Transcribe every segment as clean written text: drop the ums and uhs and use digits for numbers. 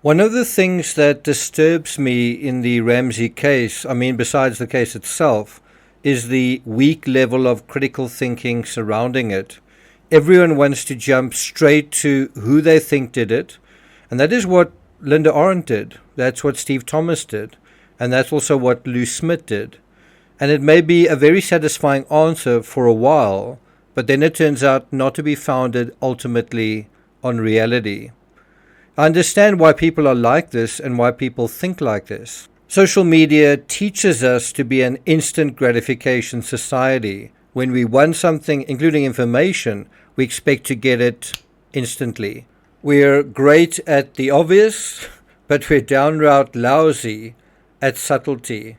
One of the things that disturbs me in the Ramsey case, besides the case itself, is the weak level of critical thinking surrounding it. Everyone wants to jump straight to who they think did it, and that is what Linda Arendt did. That's what Steve Thomas did, and that's also what Lou Smith did. And it may be a very satisfying answer for a while, but then it turns out not to be founded ultimately on reality. I understand why people are like this and why people think like this. Social media teaches us to be an instant gratification society. When we want something, including information, we expect to get it instantly. We're great at the obvious, but we're downright lousy at subtlety.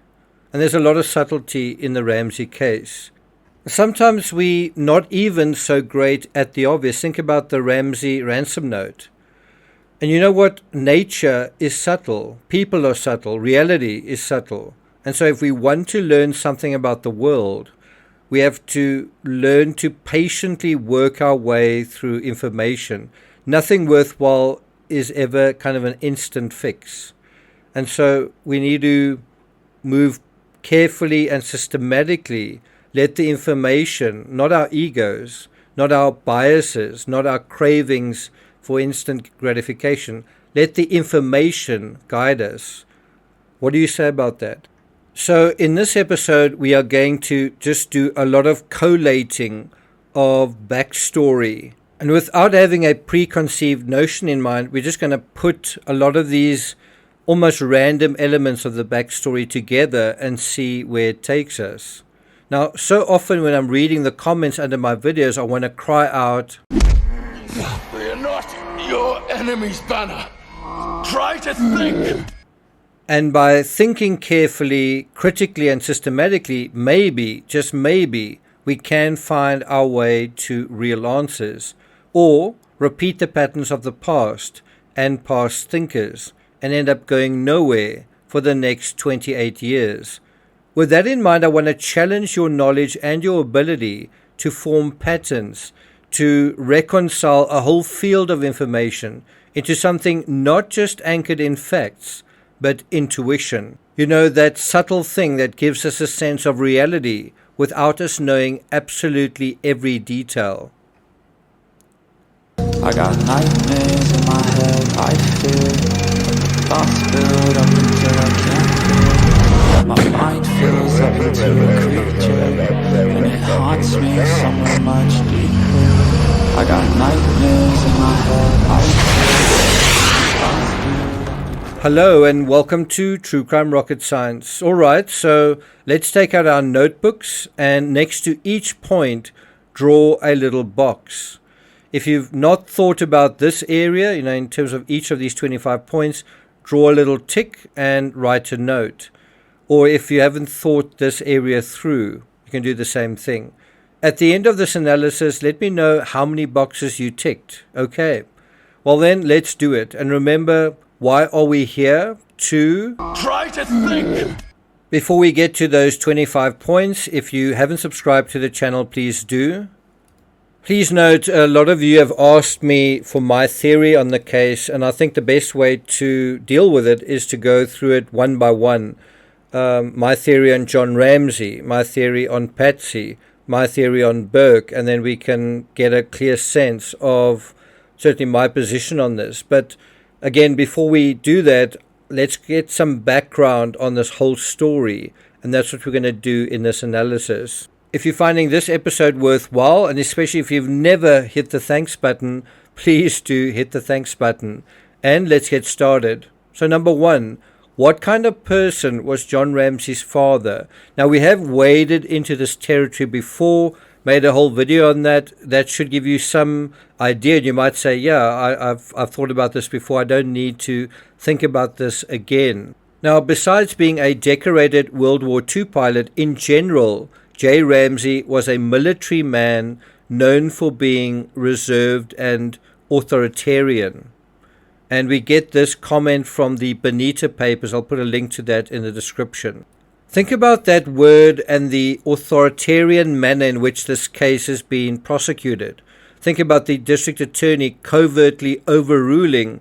And there's a lot of subtlety in the Ramsey case. Sometimes we're not even so great at the obvious. Think about the Ramsey ransom note. And you know what? Nature is subtle. People are subtle. Reality is subtle. And so if we want to learn something about the world, we have to learn to patiently work our way through information. Nothing worthwhile is ever kind of an instant fix. And so we need to move carefully and systematically, let the information, not our egos, not our biases, not our cravings for instant gratification, let the information guide us. What do you say about that? So in this episode, we are going to just do a lot of collating of backstory. And without having a preconceived notion in mind, we're just going to put a lot of these almost random elements of the backstory together and see where it takes us. Now, so often when I'm reading the comments under my videos, I want to cry out, "We are not your enemy's banner. Try to think." And by thinking carefully, critically, and systematically, maybe, just maybe, we can find our way to real answers, or repeat the patterns of the past and past thinkers, and end up going nowhere for the next 28 years. With that in mind, I want to challenge your knowledge and your ability to form patterns, to reconcile a whole field of information into something not just anchored in facts, but intuition. You know, that subtle thing that gives us a sense of reality without us knowing absolutely every detail. I got nightmares in my head, I fear. Thoughts build up until I can't feel. My mind fills up into a creature, and it haunts me somewhere much deeper. I got nightmares in my head, I fear. Hello and welcome to True Crime Rocket Science. Alright, so let's take out our notebooks and next to each point draw a little box. If you've not thought about this area, in terms of each of these 25 points, draw a little tick and write a note. Or if you haven't thought this area through, you can do the same thing. At the end of this analysis, let me know how many boxes you ticked. Okay, well then let's do it. And remember, why are we here? To Try to think. Before we get to those 25 points, if you haven't subscribed to the channel, please do. Please note, a lot of you have asked me for my theory on the case, and I think the best way to deal with it is to go through it one by one. My theory on John Ramsey, my theory on Patsy, my theory on Burke, and then we can get a clear sense of certainly my position on this. But again, before we do that, let's get some background on this whole story, and that's what we're going to do in this analysis. If you're finding this episode worthwhile, and especially if you've never hit the thanks button, please do hit the thanks button. And let's get started. So number one, what kind of person was John Ramsey's father? Now, we have waded into this territory before, made a whole video on that. That should give you some idea. You might say, yeah, I've thought about this before. I don't need to think about this again. Now, besides being a decorated World War II pilot, in general, J. Ramsey was a military man known for being reserved and authoritarian. And we get this comment from the Bonita Papers. I'll put a link to that in the description. Think about that word and the authoritarian manner in which this case has been prosecuted. Think about the district attorney covertly overruling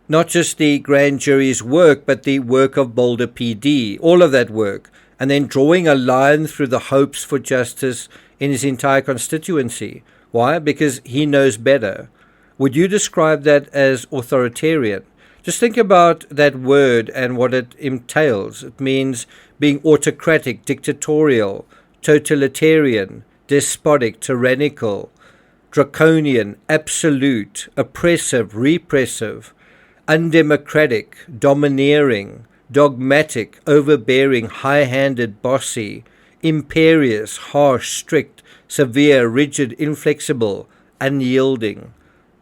not just the grand jury's work, but the work of Boulder PD, all of that work, and then drawing a line through the hopes for justice in his entire constituency. Why? Because he knows better. Would you describe that as authoritarian? Just think about that word and what it entails. It means being autocratic, dictatorial, totalitarian, despotic, tyrannical, draconian, absolute, oppressive, repressive, undemocratic, domineering, dogmatic, overbearing, high-handed, bossy, imperious, harsh, strict, severe, rigid, inflexible, unyielding.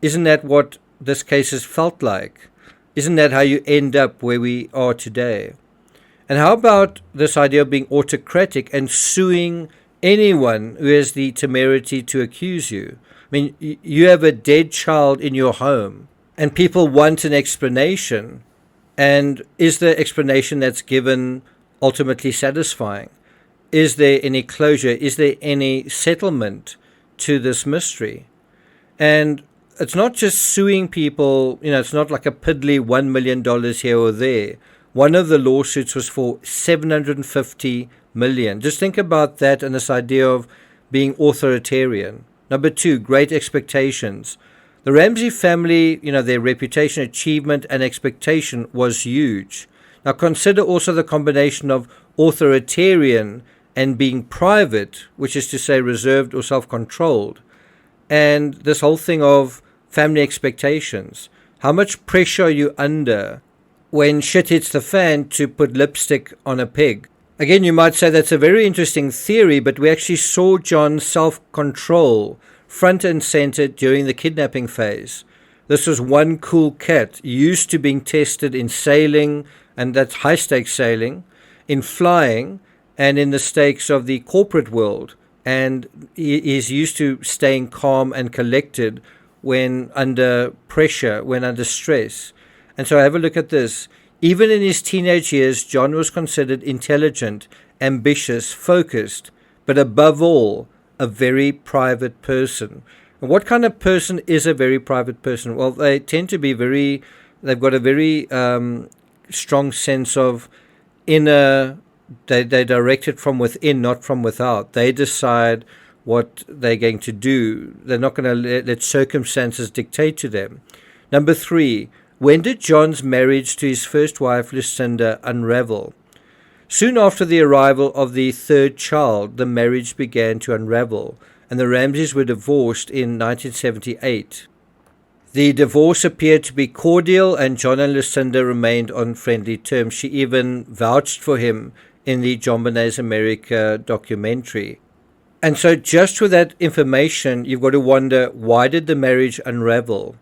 Isn't that what this case has felt like? Isn't that how you end up where we are today? And how about this idea of being autocratic and suing anyone who has the temerity to accuse you? I mean, you have a dead child in your home, and people want an explanation. And is the explanation that's given ultimately satisfying? Is there any closure? Is there any settlement to this mystery? And it's not just suing people, it's not like a piddly $1 million here or there. One of the lawsuits was for $750 million. Just think about that and this idea of being authoritarian. Number two, great expectations. The Ramsey family, their reputation, achievement, and expectation was huge. Now consider also the combination of authoritarian and being private, which is to say reserved or self-controlled, and this whole thing of family expectations. How much pressure are you under when shit hits the fan to put lipstick on a pig? Again, you might say that's a very interesting theory, but we actually saw John's self-control front and center during the kidnapping phase. This was one cool cat used to being tested in sailing, and that's high-stakes sailing, in flying, and in the stakes of the corporate world. And he is used to staying calm and collected when under pressure, when under stress. And so have a look at this. Even in his teenage years, John was considered intelligent, ambitious, focused, but above all, a very private person. And what kind of person is a very private person? Well, they tend to be they've got a very strong sense of inner, they direct it from within, not from without. They decide what they're going to do. They're not going to let circumstances dictate to them. Number three, when did John's marriage to his first wife, Lucinda, unravel? Soon after the arrival of the third child, the marriage began to unravel, and the Ramseys were divorced in 1978. The divorce appeared to be cordial, and John and Lucinda remained on friendly terms. She even vouched for him in the JONBENET America documentary. And so just with that information, you've got to wonder, why did the marriage unravel?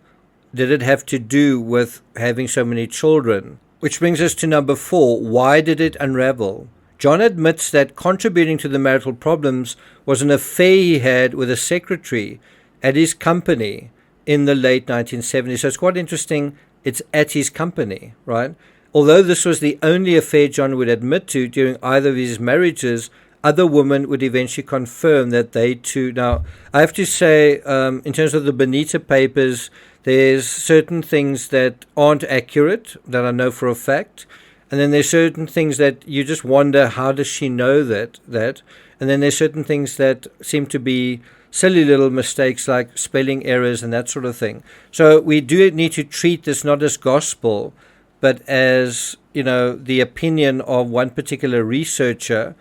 Did it have to do with having so many children? Which brings us to number four. Why did it unravel? John admits that contributing to the marital problems was an affair he had with a secretary at his company in the late 1970s. So it's quite interesting. It's at his company, right? Although this was the only affair John would admit to during either of his marriages, other women would eventually confirm that they too. Now, I have to say, in terms of the Bonita Papers, there's certain things that aren't accurate, that I know for a fact. And then there's certain things that you just wonder, how does she know that? And then there's certain things that seem to be silly little mistakes like spelling errors and that sort of thing. So we do need to treat this not as gospel, but as, the opinion of one particular researcher.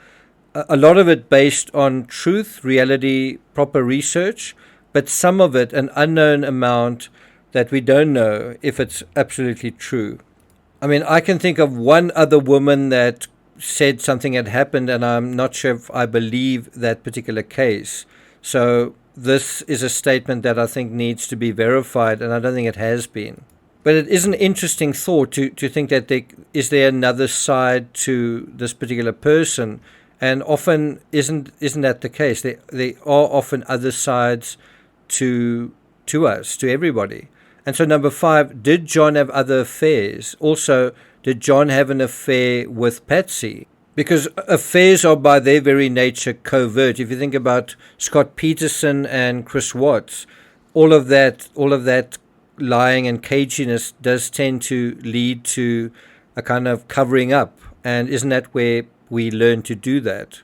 A lot of it based on truth, reality, proper research, but some of it an unknown amount that we don't know if it's absolutely true. I mean, I can think of one other woman that said something had happened, and I'm not sure if I believe that particular case. So this is a statement that I think needs to be verified, and I don't think it has been. But it is an interesting thought to think that is there another side to this particular person, and often isn't that the case? There are often other sides to us, to everybody. And so number five, did John have other affairs? Also, did John have an affair with Patsy? Because affairs are by their very nature covert. If you think about Scott Peterson and Chris Watts, all of that lying and caginess does tend to lead to a kind of covering up. And isn't that where we learn to do that?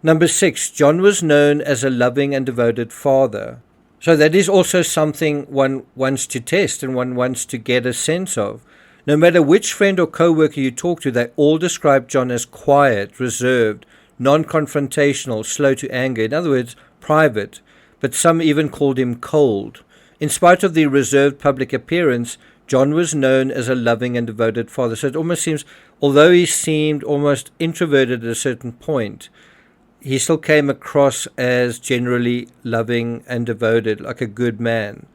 Number 6, John was known as a loving and devoted father. So that is also something one wants to test and one wants to get a sense of. No matter which friend or co-worker you talk to, they all describe John as quiet, reserved, non-confrontational, slow to anger. In other words, private. But some even called him cold. In spite of the reserved public appearance, John was known as a loving and devoted father. So it almost seems, although he seemed almost introverted at a certain point, he still came across as generally loving and devoted, like a good man.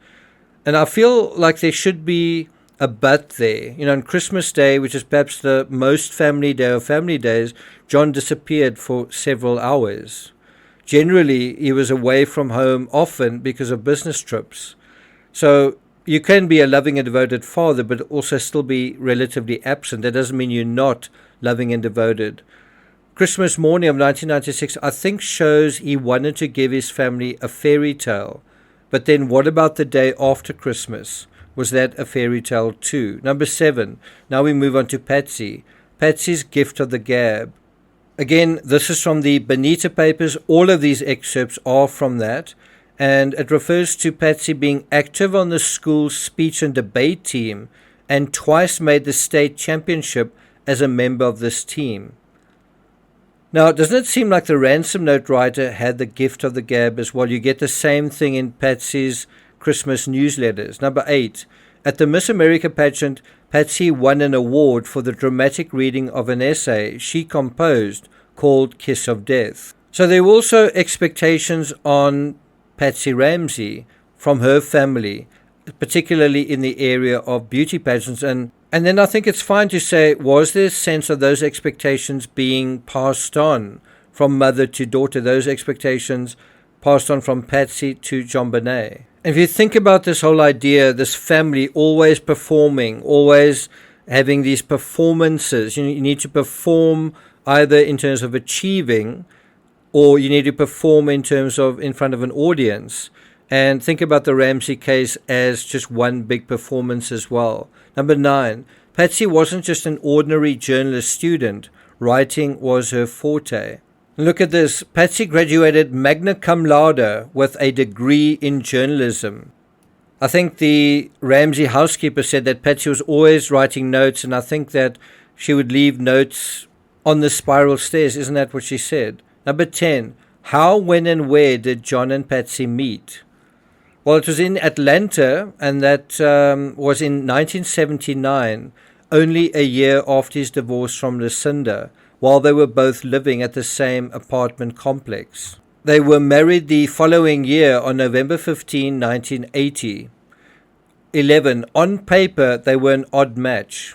And I feel like there should be a but there. You know, on Christmas Day, which is perhaps the most family day of family days, John disappeared for several hours. Generally, he was away from home often because of business trips. So you can be a loving and devoted father, but also still be relatively absent. That doesn't mean you're not loving and devoted. Christmas morning of 1996, I think, shows he wanted to give his family a fairy tale. But then what about the day after Christmas? Was that a fairy tale too? Number 7, now we move on to Patsy. Patsy's Gift of the Gab. Again, this is from the Bonita Papers. All of these excerpts are from that. And it refers to Patsy being active on the school's speech and debate team and twice made the state championship as a member of this team. Now, doesn't it seem like the ransom note writer had the gift of the gab as well? You get the same thing in Patsy's Christmas newsletters. Number 8, at the Miss America pageant, Patsy won an award for the dramatic reading of an essay she composed called Kiss of Death. So there were also expectations on Patsy Ramsey from her family, particularly in the area of beauty pageants. And then I think it's fine to say, was there a sense of those expectations being passed on from mother to daughter, those expectations passed on from Patsy to JONBENET? And if you think about this whole idea, this family always performing, always having these performances, you need to perform either in terms of achieving, or you need to perform in terms of in front of an audience. And think about the Ramsey case as just one big performance as well. Number 9, Patsy wasn't just an ordinary journalist student. Writing was her forte. Look at this. Patsy graduated magna cum laude with a degree in journalism. I think the Ramsey housekeeper said that Patsy was always writing notes, and I think that she would leave notes on the spiral stairs. Isn't that what she said? Number 10, how, when, and where did John and Patsy meet? Well, it was in Atlanta, and that was in 1979, only a year after his divorce from Lucinda, while they were both living at the same apartment complex. They were married the following year on November 15, 1980. 11, on paper, they were an odd match.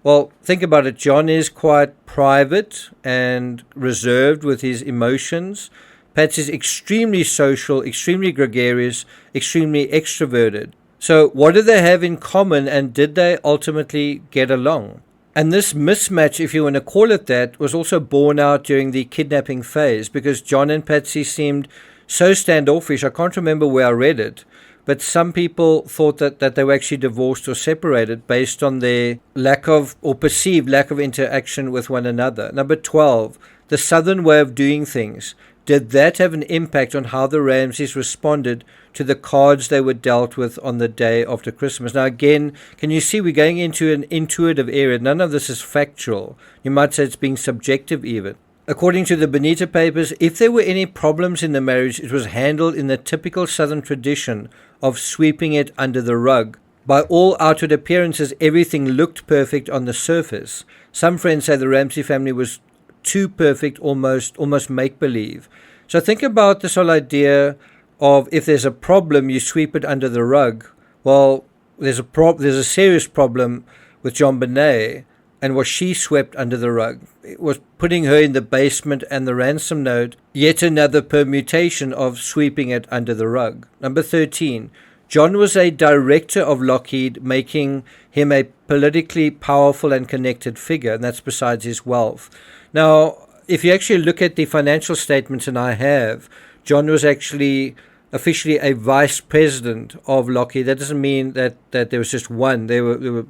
Well, think about it. John is quite private and reserved with his emotions. Patsy's extremely social, extremely gregarious, extremely extroverted. So what do they have in common, and did they ultimately get along? And this mismatch, if you want to call it that, was also borne out during the kidnapping phase, because John and Patsy seemed so standoffish. I can't remember where I read it, but some people thought that they were actually divorced or separated based on their lack of, or perceived lack of, interaction with one another. Number 12, the Southern way of doing things. Did that have an impact on how the Ramseys responded to the cards they were dealt with on the day after Christmas? Now again, can you see we're going into an intuitive area? None of this is factual. You might say it's being subjective even. According to the Bonita Papers, if there were any problems in the marriage, it was handled in the typical Southern tradition of sweeping it under the rug. By all outward appearances, everything looked perfect on the surface. Some friends say the Ramsey family was too perfect, almost make-believe. So think about this whole idea of if there's a problem, you sweep it under the rug. Well, there's a serious problem with JONBENET, and was she swept under the rug? It was putting her in the basement and the ransom note, yet another permutation of sweeping it under the rug. Number 13, John was a director of Lockheed, making him a politically powerful and connected figure, and that's besides his wealth. Now, if you actually look at the financial statements, and I have, John was actually officially a vice president of Lockheed. That doesn't mean that there was just one. There were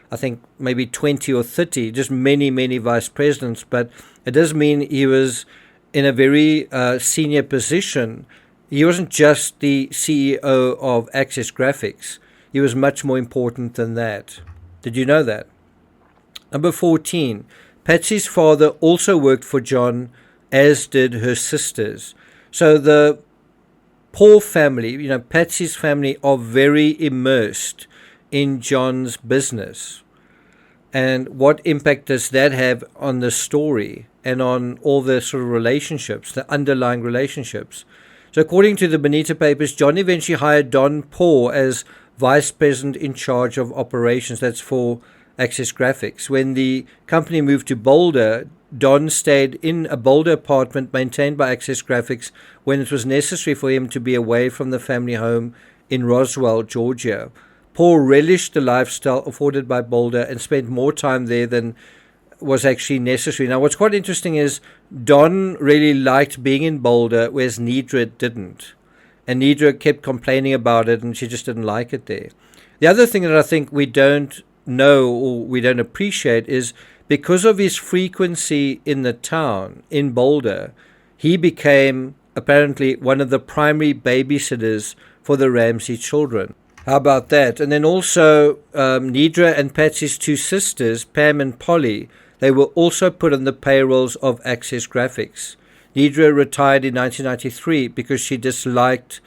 I think maybe 20 or 30, just many vice presidents, but it does mean he was in a very senior position. He wasn't just the CEO of Access Graphics. He was much more important than that. Did you know that? Number 14, Patsy's father also worked for John, as did her sisters. So the Paul family, Patsy's family, are very immersed in John's business. And what impact does that have on the story and on all the sort of relationships, the underlying relationships? So according to the Bonita Papers, John eventually hired Don Paul as vice president in charge of operations. That's for Access Graphics. When the company moved to Boulder, Don stayed in a Boulder apartment maintained by Access Graphics when it was necessary for him to be away from the family home in Roswell, Georgia. Paul relished the lifestyle afforded by Boulder and spent more time there than was actually necessary. Now, what's quite interesting is Don really liked being in Boulder, whereas Nidra didn't. And Nidra kept complaining about it, and she just didn't like it there. The other thing that I think we don't know or we don't appreciate is because of his frequency in the town, in Boulder, he became apparently one of the primary babysitters for the Ramsey children. How about that? And then also Nidra and Patsy's two sisters, Pam and Polly, they were also put on the payrolls of Access Graphics. Nidra retired in 1993 because she disliked,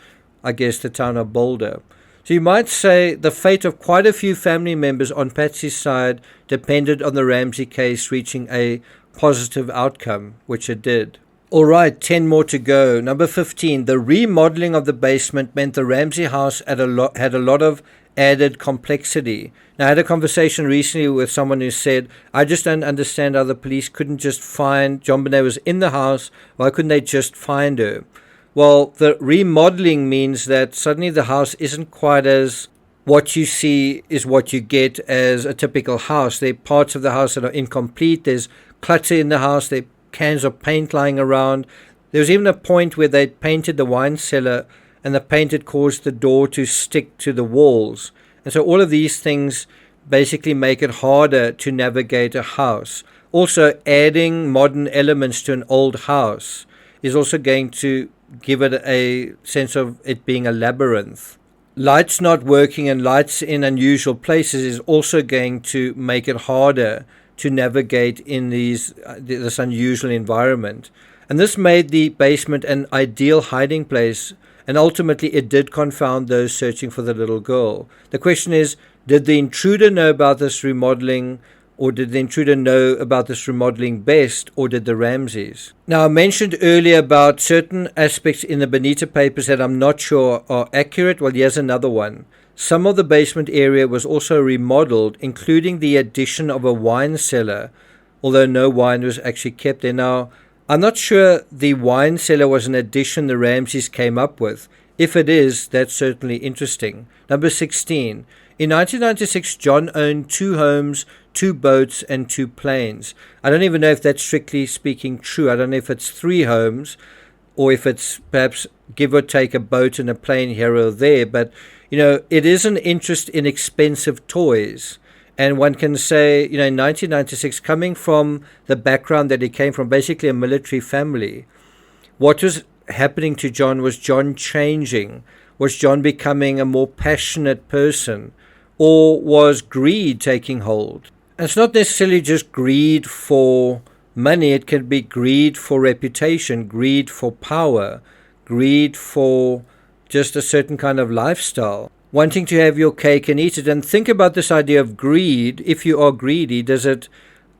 I guess, the town of Boulder. So you might say the fate of quite a few family members on Patsy's side depended on the Ramsey case reaching a positive outcome, which it did. All right, 10 more to go. Number 15, the remodeling of the basement meant the Ramsey house had a lot of added complexity. Now, I had a conversation recently with someone who said, I just don't understand how the police couldn't just find, JONBENET was in the house, why couldn't they just find her? Well, the remodeling means that suddenly the house isn't quite as what you see is what you get as a typical house. There are parts of the house that are incomplete. There's clutter in the house. There are cans of paint lying around. There was even a point where they painted the wine cellar and the paint had caused the door to stick to the walls. And so all of these things basically make it harder to navigate a house. Also, adding modern elements to an old house is also going to give it a sense of it being a labyrinth. Lights not working and lights in unusual places is also going to make it harder to navigate in this unusual environment. And this made the basement an ideal hiding place, and ultimately it did confound those searching for the little girl. The question is, did the intruder know about this remodeling, or did the intruder know about this remodeling best, or did the Ramseys? Now, I mentioned earlier about certain aspects in the Bonita Papers that I'm not sure are accurate. Well, here's another one. Some of the basement area was also remodeled, including the addition of a wine cellar, although no wine was actually kept there. Now, I'm not sure the wine cellar was an addition the Ramseys came up with. If it is, that's certainly interesting. Number 16. In 1996, John owned 2 homes, 2 boats, and 2 planes. I don't even know if that's strictly speaking true. I don't know if it's 3 homes or if it's perhaps give or take a boat and a plane here or there. But, it is an interest in expensive toys. And one can say, in 1996, coming from the background that he came from, basically a military family, what was happening to John? Was John changing? Was John becoming a more passionate person? Or was greed taking hold? And it's not necessarily just greed for money. It can be greed for reputation, greed for power, greed for just a certain kind of lifestyle. Wanting to have your cake and eat it. And think about this idea of greed. If you are greedy, does it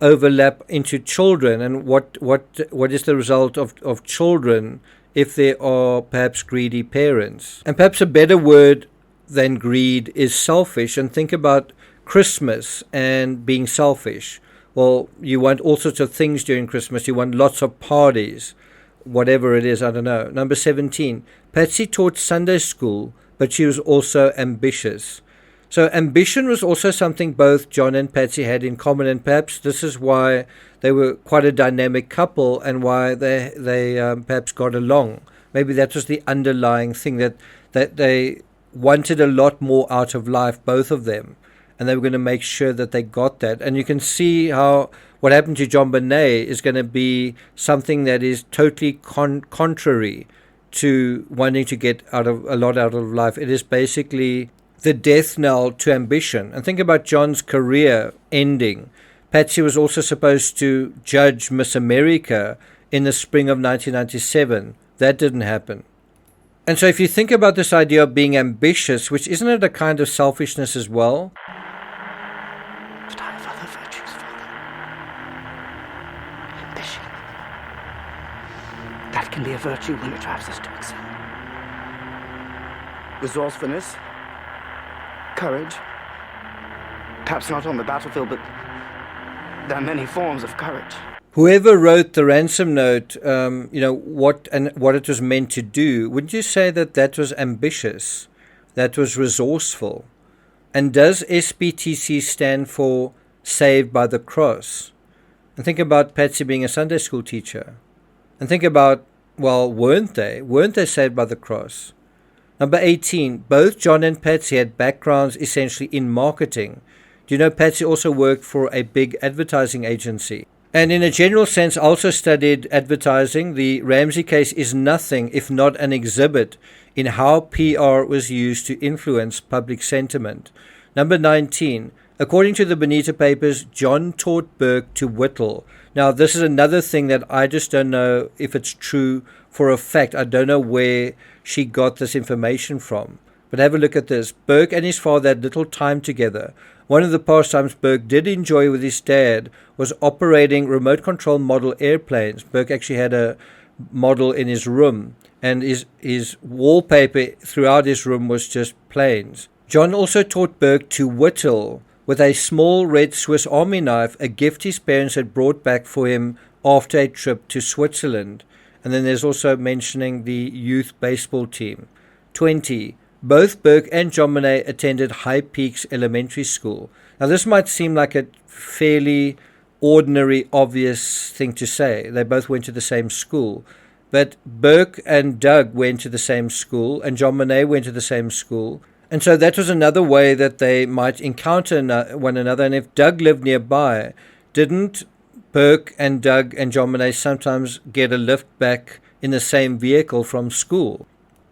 overlap into children? And what is the result of children if there are perhaps greedy parents? And perhaps a better word than greed is selfish. And think about Christmas and being selfish. Well, you want all sorts of things during Christmas. You want lots of parties, whatever it is, I don't know. Number 17, Patsy taught Sunday school, but she was also ambitious. So ambition was also something both John and Patsy had in common, and perhaps this is why they were quite a dynamic couple and why they perhaps got along maybe that was the underlying thing, that they wanted a lot more out of life, both of them, and they were going to make sure that they got that. And you can see how what happened to JONBENET is going to be something that is totally contrary to wanting to get a lot out of life. It is basically the death knell to ambition. And think about John's career ending. Patsy was also supposed to judge Miss America in the spring of 1997. That didn't happen. And so if you think about this idea of being ambitious, which isn't it a kind of selfishness as well? But I have other virtues, Father. Ambition. That can be a virtue when it drives us to excel. Resourcefulness. Courage. Perhaps not on the battlefield, but there are many forms of courage. Whoever wrote the ransom note, what it was meant to do, wouldn't you say that that was ambitious, that was resourceful? And does SBTC stand for Saved by the Cross? And think about Patsy being a Sunday school teacher. And think about, well, weren't they? Weren't they saved by the cross? Number 18, both John and Patsy had backgrounds essentially in marketing. Do you know Patsy also worked for a big advertising agency? And in a general sense, also studied advertising. The Ramsey case is nothing if not an exhibit in how PR was used to influence public sentiment. Number 19, according to the Bonita Papers, John taught Burke to whittle. Now, this is another thing that I just don't know if it's true for a fact. I don't know where she got this information from. But have a look at this. Burke and his father had little time together. One of the pastimes Burke did enjoy with his dad was operating remote control model airplanes. Burke actually had a model in his room, and his wallpaper throughout his room was just planes. John also taught Burke to whittle with a small red Swiss Army knife, a gift his parents had brought back for him after a trip to Switzerland. And then there's also mentioning the youth baseball team. 20. Both Burke and JONBENET attended High Peaks Elementary School. Now, this might seem like a fairly ordinary, obvious thing to say. They both went to the same school. But Burke and Doug went to the same school, and JONBENET went to the same school. And so that was another way that they might encounter one another. And if Doug lived nearby, didn't Burke and Doug and JONBENET sometimes get a lift back in the same vehicle from school?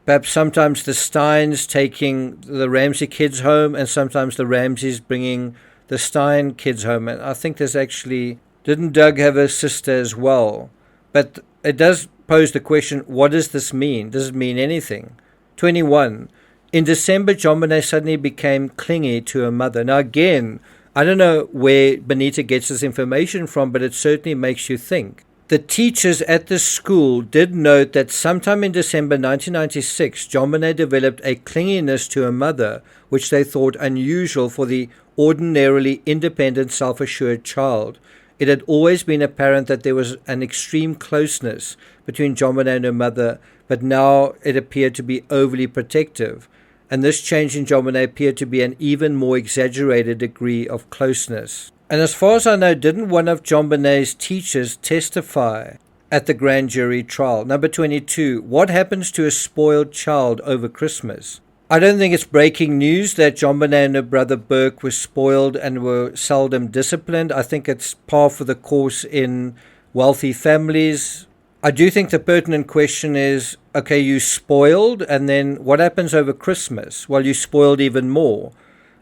Perhaps sometimes the Steins taking the Ramsey kids home, and sometimes the Ramseys bringing the Stein kids home. And I think there's actually, didn't Doug have a sister as well? But it does pose the question, what does this mean? Does it mean anything? 21. In December, JONBENET suddenly became clingy to her mother. Now again, I don't know where Bonita gets this information from, but it certainly makes you think. The teachers at the school did note that sometime in December 1996, JONBENET developed a clinginess to her mother, which they thought unusual for the ordinarily independent, self-assured child. It had always been apparent that there was an extreme closeness between JONBENET and her mother, but now it appeared to be overly protective. And this change in JONBENET appeared to be an even more exaggerated degree of closeness. And as far as I know, didn't one of JONBENET's teachers testify at the grand jury trial? Number 22, what happens to a spoiled child over Christmas? I don't think it's breaking news that JONBENET and her brother Burke were spoiled and were seldom disciplined. I think it's par for the course in wealthy families. I do think the pertinent question is, okay, you spoiled, and then what happens over Christmas? Well, you spoiled even more.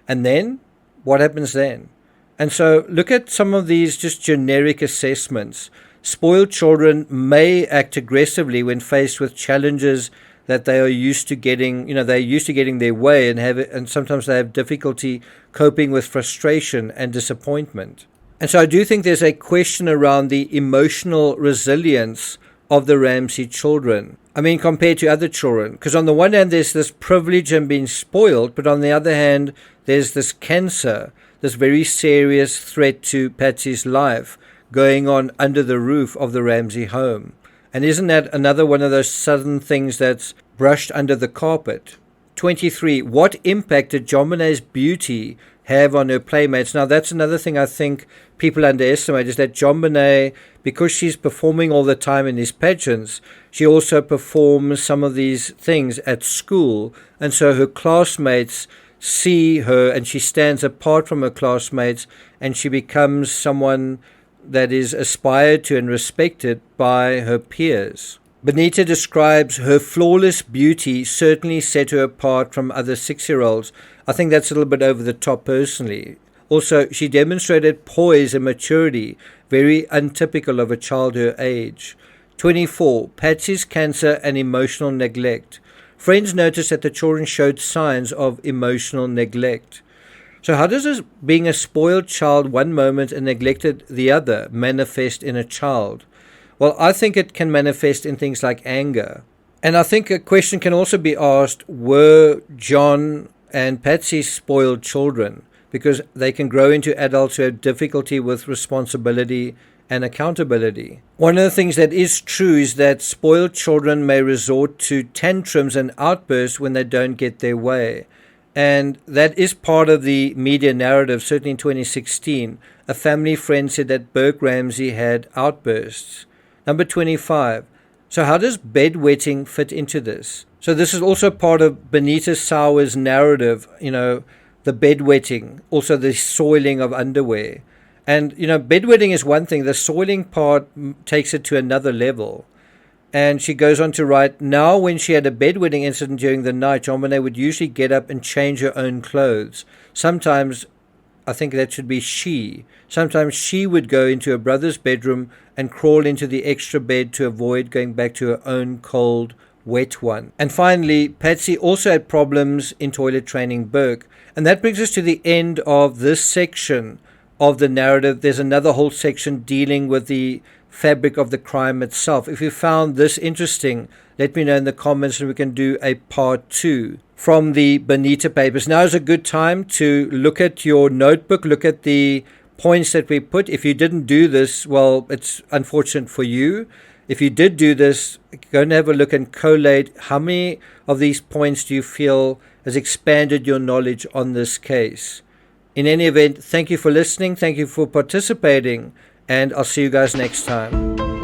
And then? What happens then? And so look at some of these just generic assessments. Spoiled children may act aggressively when faced with challenges that they are used to getting, they're used to getting their way, and sometimes they have difficulty coping with frustration and disappointment. And so I do think there's a question around the emotional resilience of the Ramsey children. I mean, compared to other children. Because on the one hand, there's this privilege in being spoiled, but on the other hand, there's this cancer, this very serious threat to Patsy's life going on under the roof of the Ramsey home. And isn't that another one of those sudden things that's brushed under the carpet? 23. What impact did JONBENET's beauty have on her playmates. Now, that's another thing I think people underestimate, is that JONBENET, because she's performing all the time in these pageants, she also performs some of these things at school. And so her classmates see her and she stands apart from her classmates, and she becomes someone that is aspired to and respected by her peers. Bonita describes her flawless beauty certainly set her apart from other 6-year-olds. I think that's a little bit over the top personally. Also, she demonstrated poise and maturity, very untypical of a child her age. 24. Patsy's cancer and emotional neglect. Friends noticed that the children showed signs of emotional neglect. So how does this being a spoiled child one moment and neglected the other manifest in a child? Well, I think it can manifest in things like anger. And I think a question can also be asked, were John and Patsy spoiled children? Because they can grow into adults who have difficulty with responsibility and accountability. One of the things that is true is that spoiled children may resort to tantrums and outbursts when they don't get their way. And that is part of the media narrative. Certainly in 2016, a family friend said that Burke Ramsey had outbursts. Number 25. So how does bedwetting fit into this? So this is also part of Bonita Sauer's narrative, the bedwetting, also the soiling of underwear. And, bedwetting is one thing. The soiling part takes it to another level. And she goes on to write, now when she had a bedwetting incident during the night, JONBENET would usually get up and change her own clothes. Sometimes, I think that should be she. Sometimes she would go into her brother's bedroom and crawl into the extra bed to avoid going back to her own cold, wet one. And finally, Patsy also had problems in toilet training Burke. And that brings us to the end of this section of the narrative. There's another whole section dealing with the fabric of the crime itself. If you found this interesting, let me know in the comments and we can do a part 2 from the Bonita Papers. Now is a good time to look at your notebook, look at the points that we put. If you didn't do this, well, it's unfortunate for you. If you did do this, go and have a look and collate how many of these points do you feel has expanded your knowledge on this case. In any event, thank you for listening, thank you for participating, and I'll see you guys next time.